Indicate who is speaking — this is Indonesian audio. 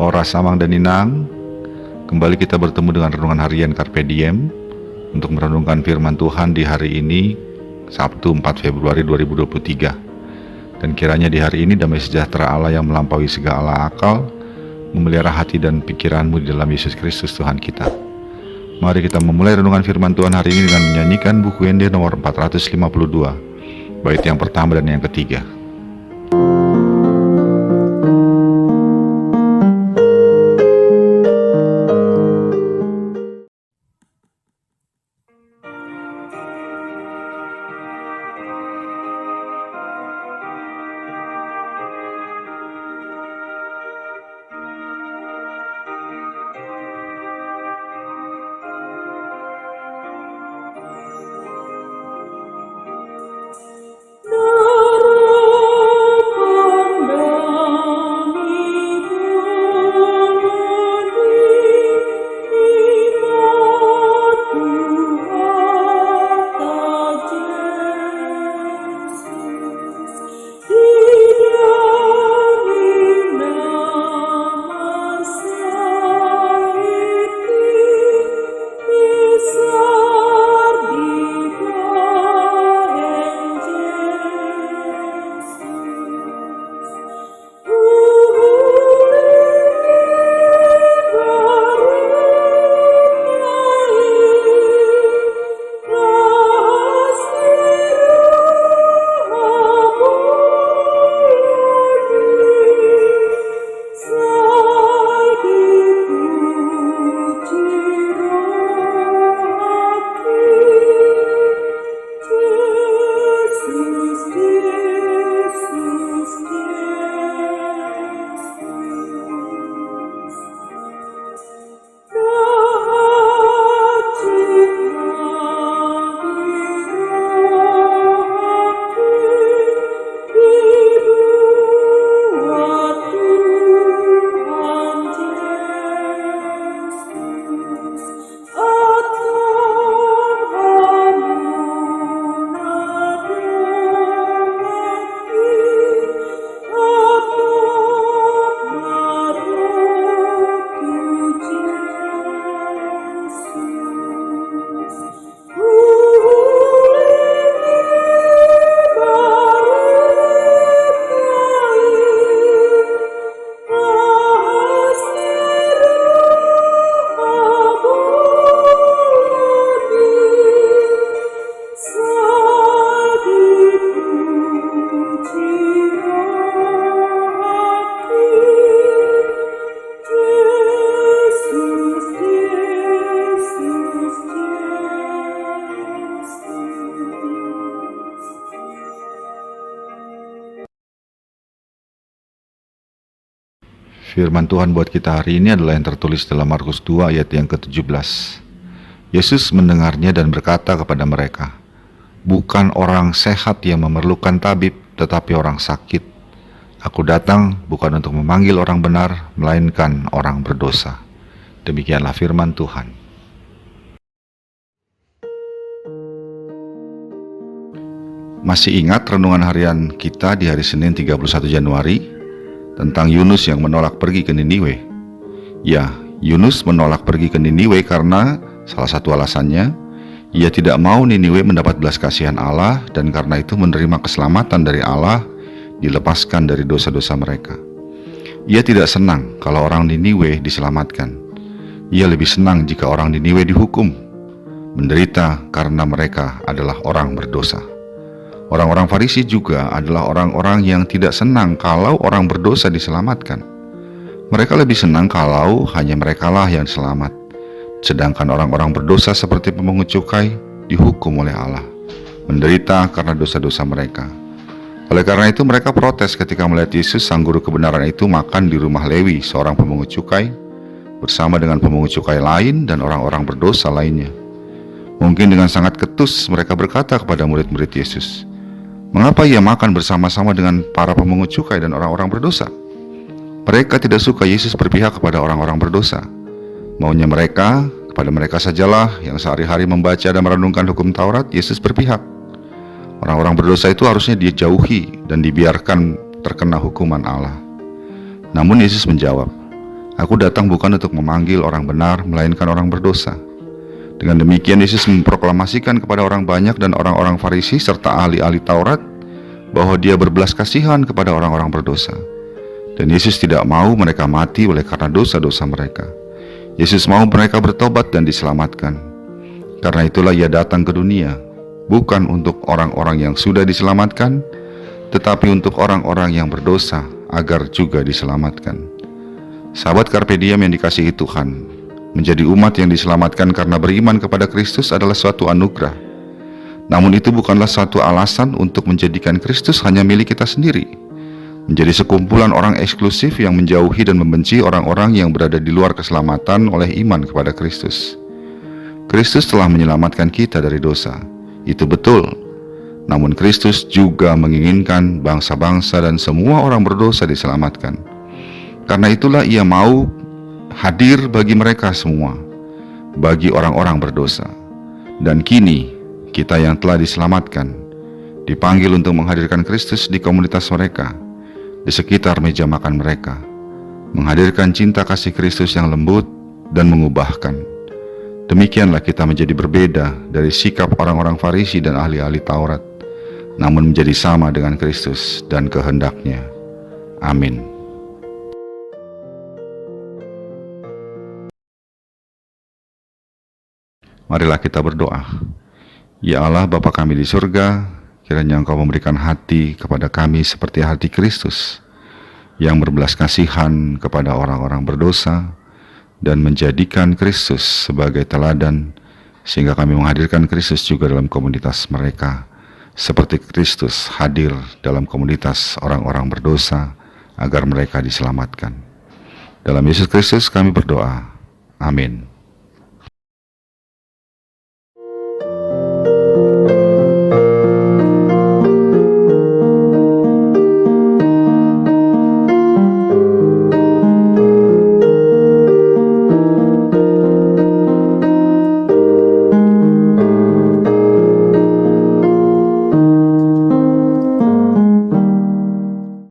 Speaker 1: Ora Samang dan Inang, kembali kita bertemu dengan Renungan Harian Carpe Diem untuk merenungkan firman Tuhan di hari ini, Sabtu 4 Februari 2023. Dan kiranya di hari ini damai sejahtera Allah yang melampaui segala akal memelihara hati dan pikiranmu di dalam Yesus Kristus Tuhan kita. Mari kita memulai renungan firman Tuhan hari ini dengan menyanyikan buku Ende nomor 452, bait yang pertama dan yang ketiga. Firman Tuhan buat kita hari ini adalah yang tertulis dalam Markus 2 ayat yang ke-17. Yesus mendengarnya dan berkata kepada mereka, "Bukan orang sehat yang memerlukan tabib, tetapi orang sakit. Aku datang bukan untuk memanggil orang benar, melainkan orang berdosa." Demikianlah firman Tuhan. Masih ingat renungan harian kita di hari Senin 31 Januari? Tentang Yunus yang menolak pergi ke Niniwe. Ya, Yunus menolak pergi ke Niniwe karena salah satu alasannya, ia tidak mau Niniwe mendapat belas kasihan Allah dan karena itu menerima keselamatan dari Allah, dilepaskan dari dosa-dosa mereka. Ia tidak senang kalau orang Niniwe diselamatkan. Ia lebih senang jika orang Niniwe dihukum, menderita karena mereka adalah orang berdosa. Orang-orang Farisi juga adalah orang-orang yang tidak senang kalau orang berdosa diselamatkan. Mereka lebih senang kalau hanya merekalah yang selamat. Sedangkan orang-orang berdosa seperti pemungut cukai dihukum oleh Allah, menderita karena dosa-dosa mereka. Oleh karena itu mereka protes ketika melihat Yesus, sang guru kebenaran itu, makan di rumah Lewi, seorang pemungut cukai, bersama dengan pemungut cukai lain dan orang-orang berdosa lainnya. Mungkin dengan sangat ketus mereka berkata kepada murid-murid Yesus, "Mengapa ia makan bersama-sama dengan para pemungut cukai dan orang-orang berdosa?" Mereka tidak suka Yesus berpihak kepada orang-orang berdosa. Maunya mereka, kepada mereka sajalah yang sehari-hari membaca dan merenungkan hukum Taurat, Yesus berpihak. Orang-orang berdosa itu harusnya dijauhi dan dibiarkan terkena hukuman Allah. Namun Yesus menjawab, "Aku datang bukan untuk memanggil orang benar, melainkan orang berdosa." Dengan demikian Yesus memproklamasikan kepada orang banyak dan orang-orang Farisi serta ahli-ahli Taurat bahwa Dia berbelas kasihan kepada orang-orang berdosa. Dan Yesus tidak mau mereka mati oleh karena dosa-dosa mereka. Yesus mau mereka bertobat dan diselamatkan. Karena itulah Ia datang ke dunia, bukan untuk orang-orang yang sudah diselamatkan, tetapi untuk orang-orang yang berdosa agar juga diselamatkan. Sahabat Carpe Diem yang dikasihi Tuhan, menjadi umat yang diselamatkan karena beriman kepada Kristus adalah suatu anugerah. Namun itu bukanlah suatu alasan untuk menjadikan Kristus hanya milik kita sendiri, menjadi sekumpulan orang eksklusif yang menjauhi dan membenci orang-orang yang berada di luar keselamatan oleh iman kepada Kristus. Kristus telah menyelamatkan kita dari dosa, itu betul. Namun Kristus juga menginginkan bangsa-bangsa dan semua orang berdosa diselamatkan. Karena itulah Ia mau hadir bagi mereka semua, bagi orang-orang berdosa. Dan kini kita yang telah diselamatkan dipanggil untuk menghadirkan Kristus di komunitas mereka, di sekitar meja makan mereka, menghadirkan cinta kasih Kristus yang lembut dan mengubahkan. Demikianlah kita menjadi berbeda dari sikap orang-orang Farisi dan ahli-ahli Taurat, namun menjadi sama dengan Kristus dan kehendaknya. Amin. Marilah kita berdoa. Ya Allah, Bapa kami di surga, kiranya Engkau memberikan hati kepada kami seperti hati Kristus, yang berbelas kasihan kepada orang-orang berdosa, dan menjadikan Kristus sebagai teladan, sehingga kami menghadirkan Kristus juga dalam komunitas mereka, seperti Kristus hadir dalam komunitas orang-orang berdosa, agar mereka diselamatkan. Dalam Yesus Kristus kami berdoa. Amin.